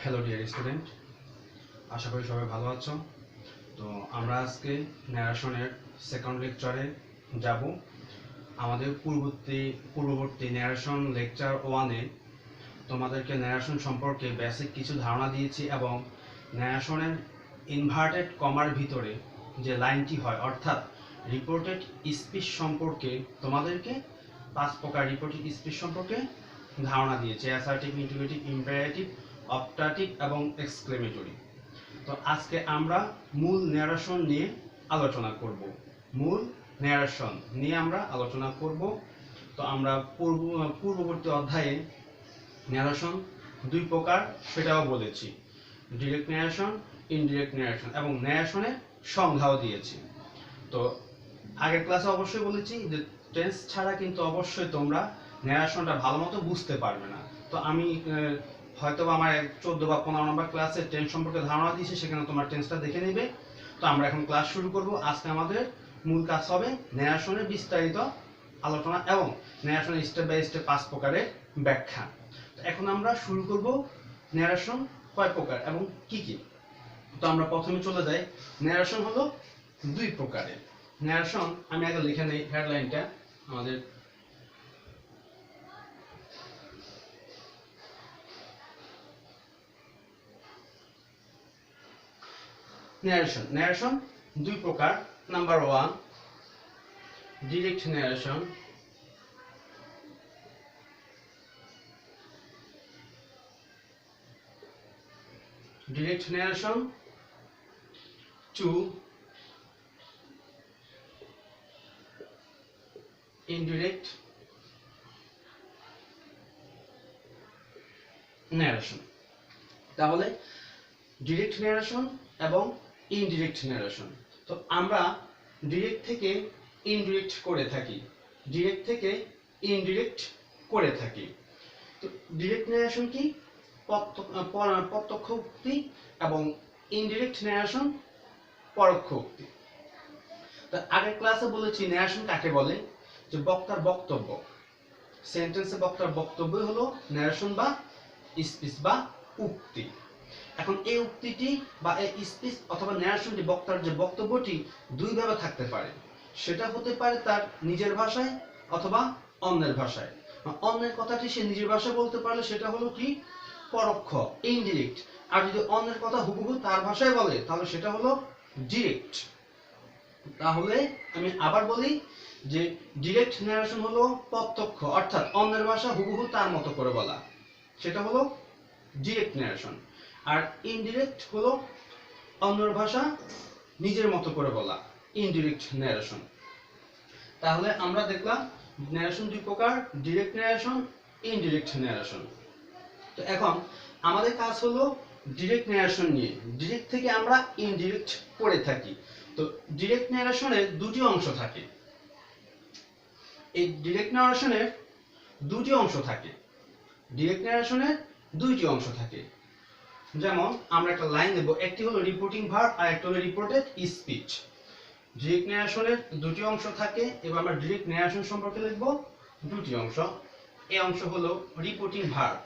Hello dear student, আশা করি সবাই ভালো আছো। তো আমরা আজকে ন্যারেশনের সেকেন্ড লেকচারে যাব। আমাদের পূর্ববর্তী ন্যারেশন লেকচার 1-এ তোমাদেরকে ন্যারেশন সম্পর্কে বেসিক কিছু ধারণা দিয়েছি এবং ন্যারেশনের ইনভার্টেড কমার ভিতরে যে লাইনটি হয় অর্থাৎ রিপোর্টেড স্পিচ সম্পর্কে তোমাদেরকে 5 প্রকার রিপোর্টেড স্পিচ সম্পর্কে ধারণা দিয়েছে: অ্যাসার্টিভ, ইন্টিগ্রেটিভ, ইম্পারেটিভ, অপটাটিভ এবং এক্সক্লেমেটরি। তো আজকে আমরা মূল ন্যারেশন নিয়ে আলোচনা করব। তো আমরা পূর্ববর্তী অধ্যায়ে ন্যারেশন 2 প্রকার সেটাও বলেছি: ডিরেক্ট ন্যারেশন, ইনডিরেক্ট ন্যারেশন, এবং ন্যারেশনের সংজ্ঞাও দিয়েছি। তো আগের ক্লাসে অবশ্যই বলেছি যে টেন্স ছাড়া কিন্তু অবশ্যই তোমরা ন্যারেশনটা ভালো মতো বুঝতে পারবে না। তো আমি হয়তো আমার 14 বা 15 নম্বর ক্লাসে টেন্স সম্পর্কে ধারণা দিয়েছি, সেখানে তোমার টেন্সটা দেখে নেবে। তো আমরা এখন ক্লাস শুরু করব। আজকে আমাদের মূল কাজ হবে ন্যারেশনের বিস্তারিত আলোচনা এবং ন্যারেশনের স্টেপ বাই স্টেপ 5 প্রকারের ব্যাখ্যা। তো এখন আমরা শুরু করব ন্যারেশন কয় প্রকার এবং কি কি। তো আমরা প্রথমে চলে যাই। ন্যারেশন হলো 2 প্রকারের। ন্যারেশন আমি আগে লিখে নেই হেডলাইনটা আমাদের। ন্যারেশন 2 প্রকার। Number 1, direct narration. Direct narration. 2, indirect narration. তাহলে ডিরেক্ট ন্যারেশন এবং ইনডিরেক্ট ন্যারেশন। তো আমরা ডিরেক্ট থেকে ইনডিরেক্ট করে থাকি, ডিরেক্ট থেকে ইনডিরেক্ট করে থাকি। তো ডিরেক্ট ন্যারেশন কি? প্রত্যক্ষ উক্তি, এবং ইনডিরেক্ট ন্যারেশন পরোক্ষ উক্তি। তো আগের ক্লাসে বলেছি ন্যারেশন কাকে বলে, যে বক্তার বক্তব্য, সেন্টেন্সে বক্তার বক্তব্যই হলো ন্যারেশন বা স্পিচ বা উক্তি। এখন এই উক্তিটি বা এই স্পিচ অথবা ন্যারেশনটি, বক্তার যে বক্তব্যটি 2 ভাবে থাকতে পারে। সেটা হতে পারে তার নিজের ভাষায় অথবা অন্যের ভাষায়। অন্যের কথাটি সে নিজের ভাষায় বলতে পারলে সেটা হলো কি? পরোক্ষ, ইনডিরেক্ট। আর যদি অন্যের কথা হুবহু তার ভাষায় বলে তাহলে সেটা হলো ডিরেক্ট। তাহলে আমি আবার বলি যে ডিরেক্ট ন্যারেশন হলো প্রত্যক্ষ, অর্থাৎ অন্যের ভাষা হুবহু তার মতো করে বলা, সেটা হলো ডিরেক্ট ন্যারেশন। আর ইনডিরেক্ট হলো অন্যের ভাষা নিজের মতো করে বলা, ইনডিরেক্ট ন্যারেশন। তাহলে আমরা দেখলাম ন্যারেশন 2 প্রকার: ডিরেক্ট ন্যারেশন, ইনডিরেক্ট ন্যারেশন। তো এখন আমাদের কাজ হলো ডিরেক্ট ন্যারেশন নিয়ে। ডিরেক্ট থেকে আমরা ইনডিরেক্ট করে থাকি। তো ডিরেক্ট ন্যারেশনের 2টি অংশ থাকে। এই ডিরেক্ট ন্যারেশনের 2টি অংশ থাকে। ডিরেক্ট ন্যারেশনের 2টি অংশ থাকে। যেমন আমরা একটা লাইন দেব, একটি হলো রিপোর্টিং ভার্ব আর একটা হলো রিপোর্টেড স্পিচ। ডিরেক্ট ন্যারেশনের 2টি অংশ থাকে। এবার আমরা ডিরেক্ট ন্যারেশন সম্পর্কে লিখব 2টি অংশ। এই অংশ হলো রিপোর্টিং ভার্ব,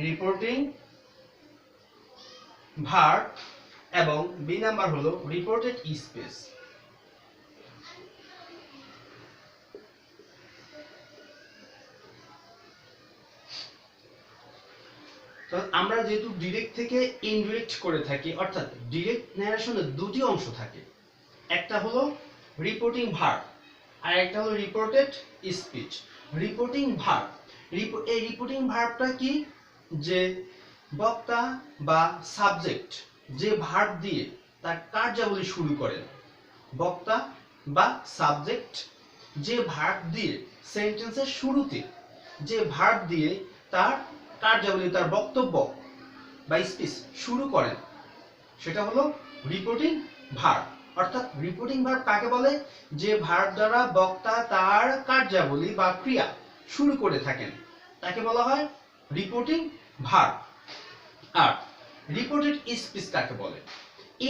রিপোর্টিং ভার্ব, এবং বি নাম্বার হলো রিপোর্টেড স্পিচ। তো আমরা যেহেতু ডিরেক্ট থেকে ইনডিরেক্ট করে থাকি, অর্থাৎ ডিরেক্ট ন্যারেশনের 2টি অংশ থাকে। একটা হলো রিপোর্টিং ভার্ব আর একটা হলো রিপোর্টেড স্পিচ। রিপোর্টিং ভার্ব, এই রিপোর্টিং ভার্বটা কি? যে বক্তা বা সাবজেক্ট যে ভার্ব দিয়ে তার কার্যাবলী শুরু করেন, বক্তা বা সাবজেক্ট যে ভার্ব দিয়ে সেন্টেন্সের শুরুতে যে ভার্ব দিয়ে তার কার্যাবলী, তার বক্তব্য বা স্পিচ শুরু করেন, সেটা হলো রিপোর্টিং ভার্ব। অর্থাৎ রিপোর্টিং ভার্ব কাকে বলে? যে ভার্ব দ্বারা বক্তা তার কার্যাবলী বা ক্রিয়া শুরু করে থাকেন তাকে বলা হয় রিপোর্টিং ভার্ব। আর রিপোর্টেড স্পিচ কাকে বলে?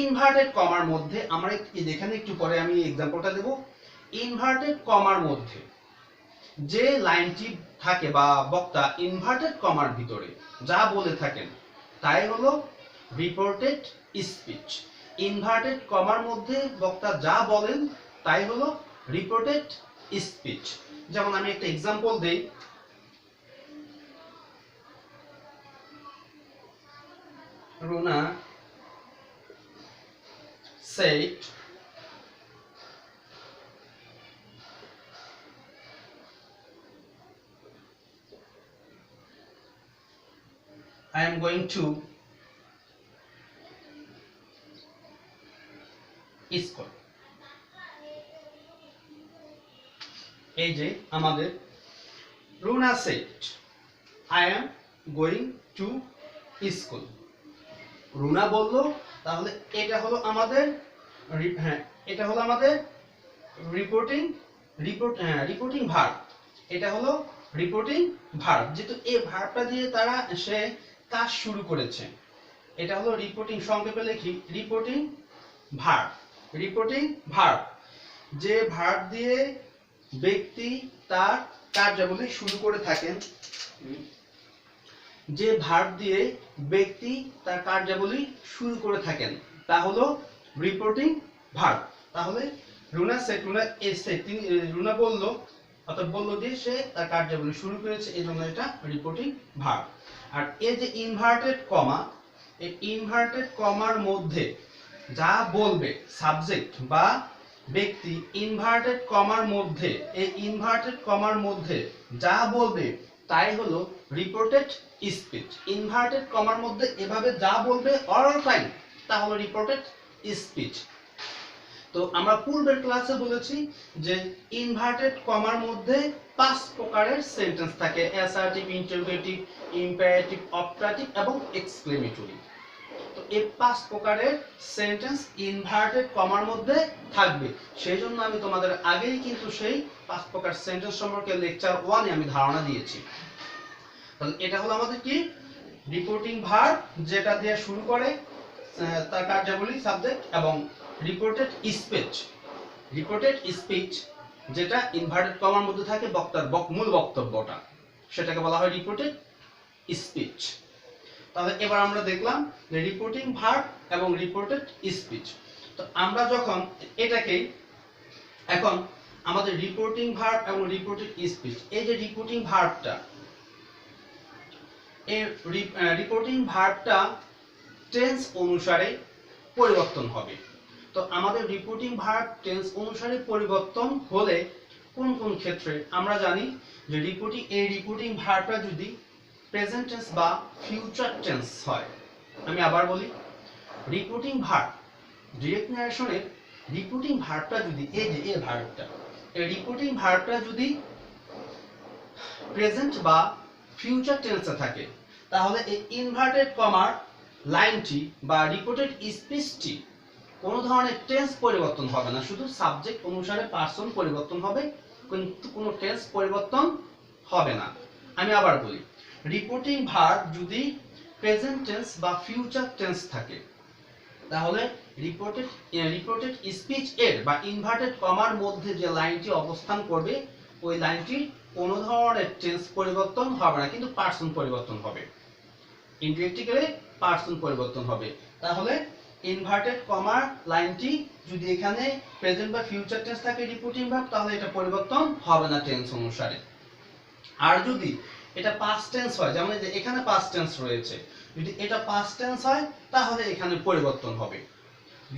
ইনভার্টেড কমার মধ্যে আমরা এখানে একটু পরে আমি এক্সাম্পলটা দেব। ইনভার্টেড কমার মধ্যে যে লাইনটি থাকে বা বক্তা ইনভার্টেড কমার ভিতরে যা বলে থাকেন তাই হলো রিপোর্টেড স্পিচ। ইনভার্টেড কমার মধ্যে বক্তা যা বলেন তাই হলো রিপোর্টেড স্পিচ। যেমন আমি একটা এক্সাম্পল দেই, Runa said I am going to school। এই যে আমাদের Runa said I am going to school। Runa বলল, তাহলে এটা হলো আমাদের এটা হলো আমাদের রিপোর্টিং ভার্ব। এটা হলো রিপোর্টিং ভার্ব, যেহেতু এই ভার্বটা দিয়ে সে কাজ শুরু করেছে। এটা হলো রিপোর্টিং, সংক্ষেপে লিখি রিপোর্টিং ভার্ব। রিপোর্টিং ভার্ব, যে ভার্ব দিয়ে ব্যক্তি তার কার্যাবলী শুরু করে থাকেন, যে ভার্ব দিয়ে ব্যক্তি তার কার্যাবলী শুরু করে থাকেন তা হলো রিপোর্টিং ভার্ব। তাহলে রুনা বলল, অর্থাৎ বলল যে সে তার কার্যাবলী শুরু করেছে, এই জন্য এটা রিপোর্টিং ভার্ব। আর এই যে ইনভার্টেড কমা, এই ইনভার্টেড কমার মধ্যে যা বলবে সাবজেক্ট বা ব্যক্তি, ইনভার্টেড কমার মধ্যে, এই ইনভার্টেড কমার মধ্যে যা বলবে তাই হলো রিপোর্টেড স্পিচ। ইনভার্টেড কমার মধ্যে এভাবে যা বলবে অল টাইম তা হলো রিপোর্টেড স্পিচ। তো আমরা পূর্বের ক্লাসে বলেছি যে ইনভার্টেড কমার মধ্যে 5 প্রকারের সেন্টেন্স থাকে: অ্যাসার্টিভ, ইন্টারোগেটিভ, ইম্পারেটিভ, অপটাটিভ এবং এক্সক্লেমেটরি। তো এই 5 প্রকারের সেন্টেন্স ইনভার্টেড কমার মধ্যে থাকবে। সেই জন্য আমি তোমাদের আগেই কিন্তু সেই 5 প্রকার সেন্টেন্স সম্পর্কে লেকচার 1 এ আমি ধারণা দিয়েছি। তাহলে এটা হলো আমাদের কি রিপোর্টিং ভার্ব, যেটা দিয়ে শুরু করে তার কার্যাবলী সাবজেক্ট, এবং রিপোর্টেড স্পিচ। রিপোর্টেড স্পিচ যেটা ইনভার্টেড কমার মধ্যে থাকে, বক্তার মূল বক্তব্যটা, সেটাকে বলা হয় রিপোর্টেড স্পিচ। তাহলে এবার আমরা দেখলাম যে রিপোর্টিং ভার্ব এবং রিপোর্টেড স্পিচ। তো আমরা যখন এটাকে এখন আমাদের রিপোর্টিং ভার্ব এবং রিপোর্টেড স্পিচ, এই যে রিপোর্টিং ভার্বটা, এই রিপোর্টিং ভার্বটা টেন্স অনুসারে পরিবর্তন হবে। তো আমাদের রিপোর্টিং ভার্ব টেন্স অনুসারে পরিবর্তন হলে কোন কোন ক্ষেত্রে আমরা জানি যে এই রিপোর্টিং ভার্বটা যদি প্রেজেন্ট টেন্স বা ফিউচার টেন্স হয়। আমি আবার বলি, রিপোর্টিং ভার্ব, ডিরেক্ট ন্যারেশনের রিপোর্টিং ভার্বটা যদি এই যে এই ভার্বটা, এই রিপোর্টিং ভার্বটা যদি প্রেজেন্ট বা ফিউচার টেন্সে থাকে, তাহলে এই ইনভার্টেড কমার লাইনটি বা রিপোর্টেড স্পিচটি কোনো ধরনের টেন্স পরিবর্তন হবে না, শুধু সাবজেক্ট অনুসারে পার্সন পরিবর্তন হবে, কিন্তু কোনো টেন্স পরিবর্তন হবে না। আমি আবার বলি, রিপোর্টিং ভার্ব যদি প্রেজেন্ট টেন্স বা ফিউচার টেন্স থাকে, তাহলে রিপোর্টেড স্পিচ এর বা ইনভার্টেড কমার মধ্যে যে লাইনটি অবস্থান করবে, ওই লাইনটি কোনো ধরনের টেন্স পরিবর্তন হবে না, কিন্তু পার্সন পরিবর্তন হবে। ইনডিরেক্টলি পার্সন পরিবর্তন হবে। তাহলে ইনভার্টেড কমার লাইনটি যদি এখানে প্রেজেন্ট বা ফিউচার টেন্স থাকে রিপোর্টিং ভার্ব, তাহলে এটা পরিবর্তন হবে না টেন্স অনুসারে। আর যদি এটা পাস্ট টেন্স হয়, যেমন যে এখানে পাস্ট টেন্স রয়েছে, যদি এটা পাস্ট টেন্স হয় তাহলে এখানে পরিবর্তন হবে।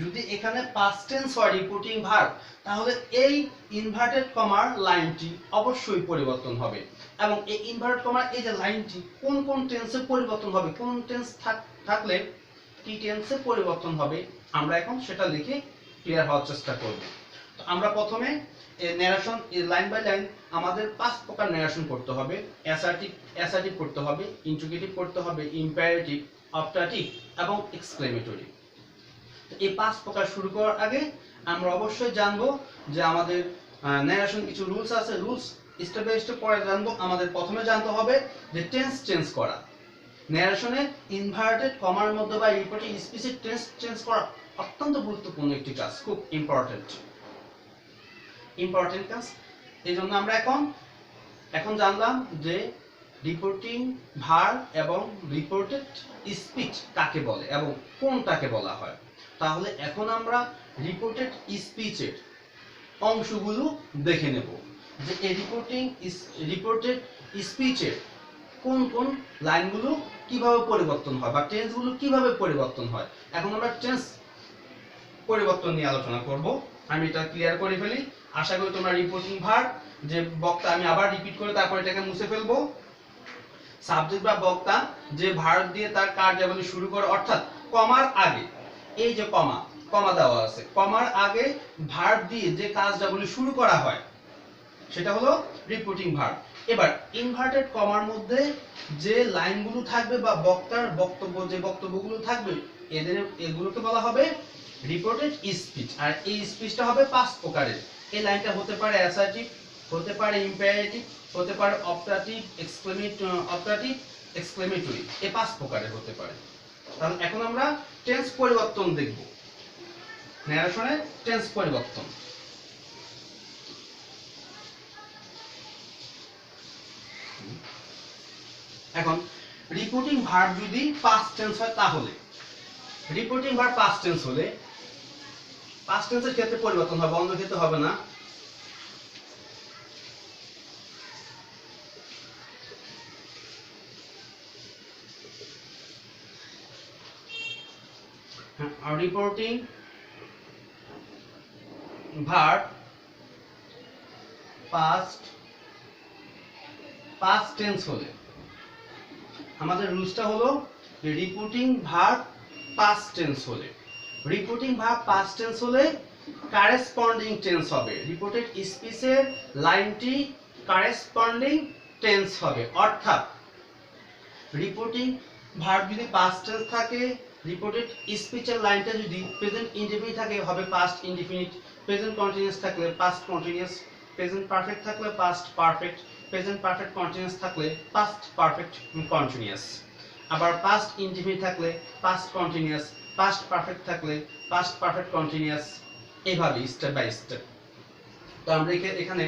যদি এখানে পাস্ট টেন্স হয় রিপোর্টিং ভার্ব, তাহলে এই ইনভার্টেড কমার লাইনটি অবশ্যই পরিবর্তন হবে। এবং এই ইনভার্টেড কমার এই যে লাইনটি কোন কোন টেন্সে পরিবর্তন হবে, কোন টেন্স থাকলে কি টেন্সে পরিবর্তন হবে, আমরা এখন সেটা লিখে ক্লিয়ার হওয়ার চেষ্টা করব। তো আমরা প্রথমে ন্যারেশন লাইন বাই লাইন আমাদের 5 প্রকার ন্যারেশন করতে হবে। অ্যাসার্টিভ করতে হবে, ইন্টারোগেটিভ করতে হবে, ইম্পারেটিভ, অপটাটিভ এবং এক্সক্লেমেটরি। তো এই 5 প্রকার শুরু করার আগে আমরা অবশ্যই জানবো যে আমাদের ন্যারেশন কিছু রুলস আছে, রুলস স্টেপ বাই স্টেপ পরে জানবো। আমাদের প্রথমে জানতে হবে যে টেন্স চেঞ্জ করা। ন্যারেশনে ইনভার্টেড কমার মধ্যে বা রিপোর্টিং স্পিচে টেন্স চেঞ্জ করা অত্যন্ত গুরুত্বপূর্ণ একটি কাজ, খুব ইম্পর্টেন্ট কাজ। এই জন্য আমরা এখন এখন জানলাম যে রিপোর্টিং ভার্ব এবং রিপোর্টেড স্পিচ কাকে বলে এবং কোনটাকে বলা হয়। তাহলে এখন আমরা রিপোর্টেড স্পিচের অংশগুলো দেখে নেব যে এই রিপোর্টেড স্পিচের কোন কোন লাইনগুলো কিভাবে পরিবর্তন হয় বা টেন্সগুলো কিভাবে পরিবর্তন হয়। এখন আমরা টেন্স পরিবর্তন নিয়ে আলোচনা করব। আমি এটা ক্লিয়ার করে ফেলি, আশা করি তোমরা রিপোর্টিং ভার্ব যে বক্তা, আমি আবার রিপিট করে তারপর এটাকে মুছে ফেলবো। সাবজেক্ট বা বক্তা যে ভার্ব দিয়ে তার কার্যাবলী শুরু করে, অর্থাৎ কমার আগে, এই যে কমা দেওয়া আছে, কমার আগে ভার্ব দিয়ে যে কার্যাবলী শুরু করা হয় সেটা হলো রিপোর্টিং ভার্ব। এবার ইনভার্টেড কমার মধ্যে যে লাইনগুলো থাকবে বা বক্তার বক্তব্য, যে বক্তব্যগুলো থাকবে, এগুলোকে বলা হবে রিপোর্টেড স্পিচ। আর এই স্পিচটা হবে 5 প্রকারের। এই লাইনটা হতে পারে অ্যাসার্টিভ, হতে পারে ইম্পারেটিভ, হতে পারে অপটাটিভ, এক্সক্লেমেটরি, এই 5 প্রকারের হতে পারে। তাহলে এখন আমরা টেন্স পরিবর্তন দেখব, ন্যারেশনের টেন্স পরিবর্তন। এখন রিপোর্টিং ভার্ব যদি পাস্ট টেন্স হয়, তাহলে রিপোর্টিং ভার্ব পাস্ট টেন্স হলে পাস্ট টেন্সের ক্ষেত্রে পরিবর্তন হবে, অন্য ক্ষেত্রে হবে না। রিপোর্টিং ভার্ব পাস্ট টেন্স হলে আমাদের রুলসটা হলো রিপোর্টিং ভার্ব পাস্ট টেন্স হলে, রিপোর্টিং ভার্ব পাস্ট টেন্স হলে কারেসপন্ডিং টেন্স হবে, রিপোর্টেড স্পিচের লাইনটি কারেসপন্ডিং টেন্স হবে। অর্থাৎ রিপোর্টিং ভার্ব যদি পাস্ট টেন্স থাকে, রিপোর্টেড স্পিচের লাইনটা যদি প্রেজেন্ট ইনডেফিনিট থাকে হবে পাস্ট ইনডেফিনিট, প্রেজেন্ট কন্টিনিউয়াস থাকলে পাস্ট কন্টিনিউয়াস, প্রেজেন্ট পারফেক্ট থাকলে past perfect, present perfect continuous থাকলে পাস্ট পারফেক্ট কন্টিনিউয়াস, আবার পাস্ট ইনডেফিনিট থাকলে পাস্ট কন্টিনিউয়াস, পাস্ট পারফেক্ট থাকলে পাস্ট পারফেক্ট কন্টিনিউয়াস, এইভাবে স্টেপ বাই স্টেপ। তো আমরা এখানে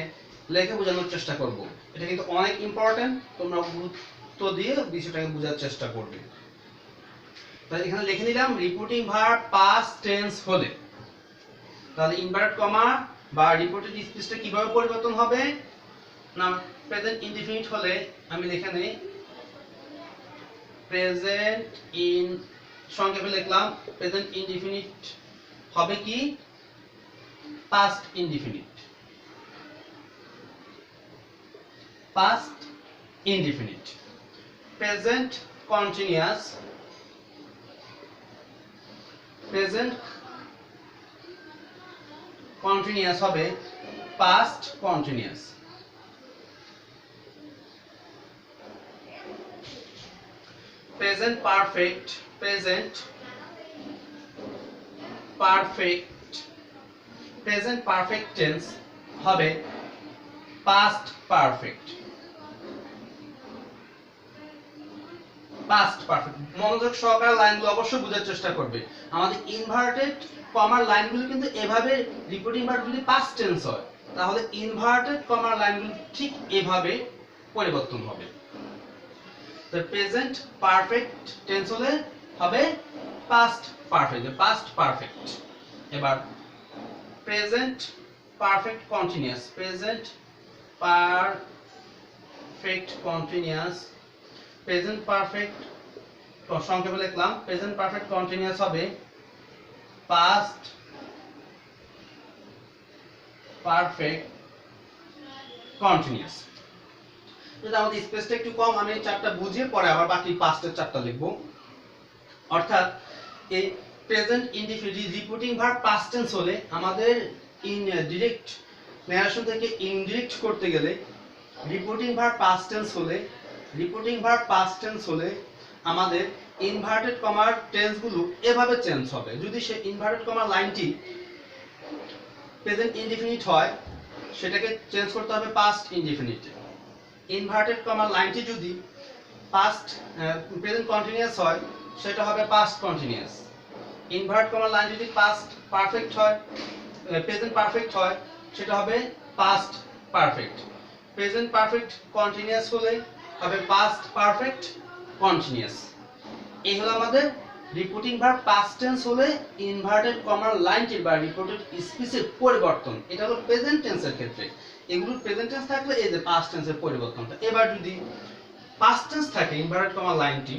লেখে বোঝানোর চেষ্টা করব। এটা কিন্তু অনেক ইম্পর্টেন্ট, তোমরা গুরুত্ব দিয়ে বিষয়টাকে বোঝার চেষ্টা করবে। তাহলে এখানে লিখে নিলাম রিপোর্টিং ভার্ব পাস্ট টেন্স হলে, তাহলে ইনভার্ট কমা বা রিপোর্টেড স্পিচটা কিভাবে পরিবর্তন হবে না, প্রেজেন্ট ইনডিফিনিট হলে আমি লিখে নেই প্রেজেন্ট ইন, সংক্ষেপে লিখলাম প্রেজেন্ট ইনডিফিনিট হবে কি past indefinite, past indefinite. Present continuous, present continuous হবে past continuous. Present perfect, present perfect tense হবে পাস্ট পারফেক্ট, পাস্ট পারফেক্ট। মনোযোগ সহকারে লাইনগুলো অবশ্যই বোঝার চেষ্টা করবে। আমাদের ইনভার্টেড কমার লাইনগুলো কিন্তু এভাবে, রিপোর্টিং ভার্ব যদি পাস্ট টেন্স হয় তাহলে ইনভার্টেড কমার লাইনগুলো ঠিক এভাবে পরিবর্তন হবে। তো প্রেজেন্ট পারফেক্ট টেন্স হলে হবে পাস্ট পারফেক্ট, পাস্ট পারফেক্ট। এবার present perfect continuous, present perfect continuous, present perfect সংক্ষেপে লিখলাম প্রেজেন্ট পারফেক্ট কন্টিনিউয়াস হবে পাস্ট পারফেক্ট কন্টিনিউয়াস। যদি আমাদের স্পেসটা একটু কম, আমি চারটা বুঝিয়ে পরে আবার বাকি পাস্টের চারটা লিখবো। অর্থাৎ এই present indefinite reporting verb past tense হলে আমাদের ডিরেক্ট ন্যারেশন থেকে ইনডিরেক্ট করতে গেলে রিপোর্টিং ভার্ব পাস্ট টেন্স হলে, রিপোর্টিং ভার্ব পাস্ট টেন্স হলে আমাদের ইনভার্টেড কমার টেন্সগুলো এভাবে চেঞ্জ হবে। যদি সে ইনভার্টেড কমার লাইনটি প্রেজেন্ট ইনডিফিনিট হয় সেটাকে চেঞ্জ করতে হবে পাস্ট ইনডিফিনিটে। ইনভার্টেড কমার লাইনটি যদি পাস্ট প্রেজেন্ট কন্টিনিউয়াস হয় সেটা হবে পাস্ট কন্টিনিউয়াস। ইনভার্ট কমার লাইন যদি পাস্ট পারফেক্ট হয়, প্রেজেন্ট পারফেক্ট হয় সেটা হবে past perfect. Present perfect continuous হলে হবে পাস্ট পারফেক্ট কন্টিনিউয়াস। এই হলো আমাদের রিপোর্টিং ভার্ব পাস্ট টেন্স হলে ইনভার্টেড কমার লাইনটির বা রিপোর্টেড স্পিচের পরিবর্তন, এটা হলো প্রেজেন্ট টেন্সের ক্ষেত্রে। এগুলো প্রেজেন্ট টেন্স থাকলে এই যে পাস্ট টেন্সের পরিবর্তনটা। এবার যদি পাস্ট টেন্স থাকে ইনভার্টেড কমার লাইনটি,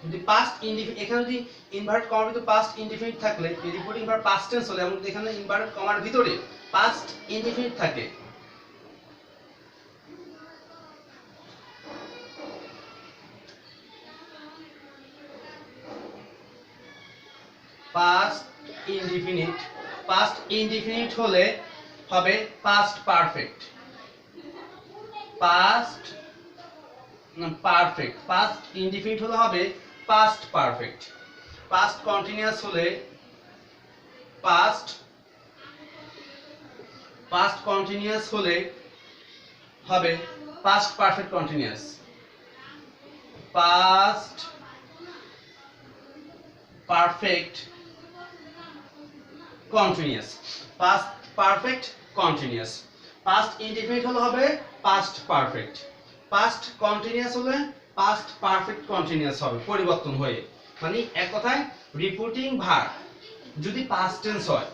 যদি পাস্ট ইনডিফিনিট, এখানে যদি ইনভার্টেড কমার ভিতরে পাস্ট ইনডিফিনিট থাকলে রিপোর্টিং ভার্ব পাস্ট টেন্স হলে, এবং এখানে ইনভার্টেড কমার ভিতরে পাস্ট ইনডিফিনিট থাকে, পাস্ট ইনডিফিনিট হলে হবে পাস্ট পারফেক্ট। পাস্ট ইনডিফিনিট হলে হবে পাস্ট পারফেক্ট। পাস্ট কন্টিনিউয়াস হলে হবে past perfect continuous. Past perfect continuous. Past perfect continuous. Past indefinite হলে হবে পাস্ট পারফেক্ট। পাস্ট কন্টিনিউয়াস হলে পাস্ট পারফেক্ট কন্টিনিউয়াস হবে পরিবর্তন হয়ে। মানে এক কথায় রিপোর্টিং ভার্ব যদি পাস্ট টেন্স হয়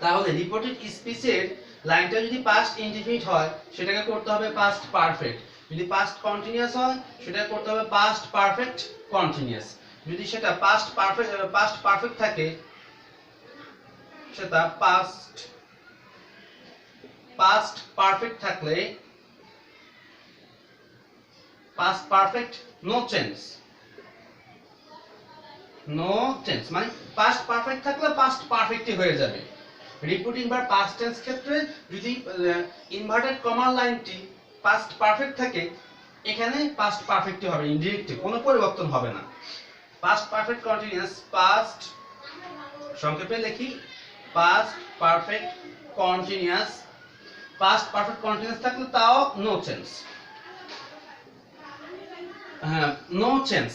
তাহলে রিপোর্টেড স্পিচের লাইনটা যদি পাস্ট ইনডিফিনিট হয় সেটাকে করতে হবে পাস্ট পারফেক্ট। যদি পাস্ট কন্টিনিউয়াস হয় সেটাকে করতে হবে পাস্ট পারফেক্ট কন্টিনিউয়াস। যদি সেটা পাস্ট পারফেক্ট থাকে সেটা পাস্ট পারফেক্ট থাকলে পাস্ট পারফেক্ট নো চেঞ্জ মানে পাস্ট পারফেক্ট থাকলে পাস্ট পারফেক্টই হয়ে যাবে। রিপোর্টিং ভার্ব পাস্ট টেন্স ক্ষেত্রে যদি ইনভার্টেড কমার লাইনটি পাস্ট পারফেক্ট থাকে এখানে পাস্ট পারফেক্টই হবে, ইনডিরেক্টে কোনো পরিবর্তন হবে না। পাস্ট পারফেক্ট কন্টিনিউয়াস, পাস্ট সংক্ষেপে লিখি past perfect continuous. Past perfect continuous থাকলে তাও নো চেঞ্জ, নো চেঞ্জ।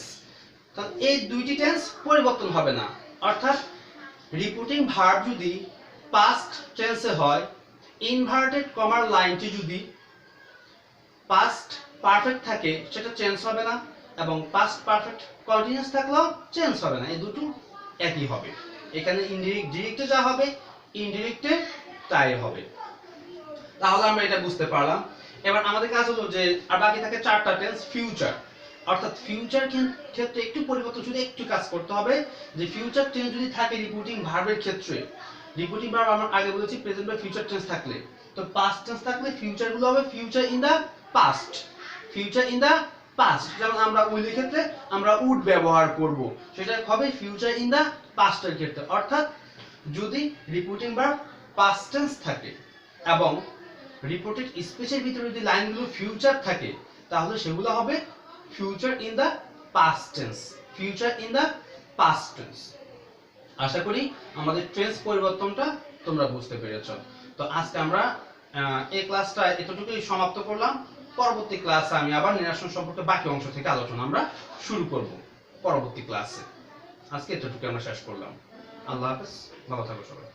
তো এই দুইটি টেন্স পরিবর্তন হবে না। অর্থাৎ রিপোর্টিং ভার্ব যদি পাস্ট টেন্সে হয়, ইনভার্টেড কমার লাইনটি যদি পাস্ট পারফেক্ট থাকে সেটা চেঞ্জ হবে না, এবং পাস্ট পারফেক্ট কন্টিনিউয়াস থাকলেও চেঞ্জ হবে না। এই দুটো একই হবে। এখানে ডিরেক্টে যা হবে ইনডিরেক্টে তাই হবে। তাহলে আমরা এটা বুঝতে পারলাম। এবার আমাদের কাজ হলো যে আর বাকি থাকে চারটা টেন্স। ফিউচার, অর্থাৎ ফিউচার ক্ষেত্রে একটু পরিবর্তন, শুধু একটু কাজ করতে হবে যে ফিউচার টেন্স যদি থাকে রিপোর্টিং ভার্বের ক্ষেত্রে, রিপোর্টিং ভার্ব আমরা আগে বলেছি প্রেজেন্ট বা ফিউচার টেন্স থাকলে, তো পাস্ট টেন্স থাকলে ফিউচার গুলো হবে future in the past. Future in the past, যেমন আমরা উইল এর ক্ষেত্রে আমরা উড ব্যবহার করব, সেটা হবে ফিউচার ইন দা পাস্টের ক্ষেত্রে। অর্থাৎ যদি রিপোর্টিং ভার্ব পাস্ট টেন্স থাকে এবং রিপোর্টেড স্পিচের ভিতরে যদি লাইনগুলো ফিউচার থাকে তাহলে সেগুলো হবে future in the past tense. Future in the past tense. আশা করি আমাদের টেন্স পরিবর্তনটা তোমরা বুঝতে পেরেছো। তো আজকে আমরা এই ক্লাসটা এতটুকুই সমাপ্ত করলাম। পরবর্তী ক্লাসে আমি আবার নিরসন সম্পর্কে বাকি অংশ থেকে আলোচনা আমরা শুরু করব পরবর্তী ক্লাসে। আজকে এতটুকু আমরা শেষ করলাম। আল্লাহ হাফেজ, ভালো থাকো সবাই।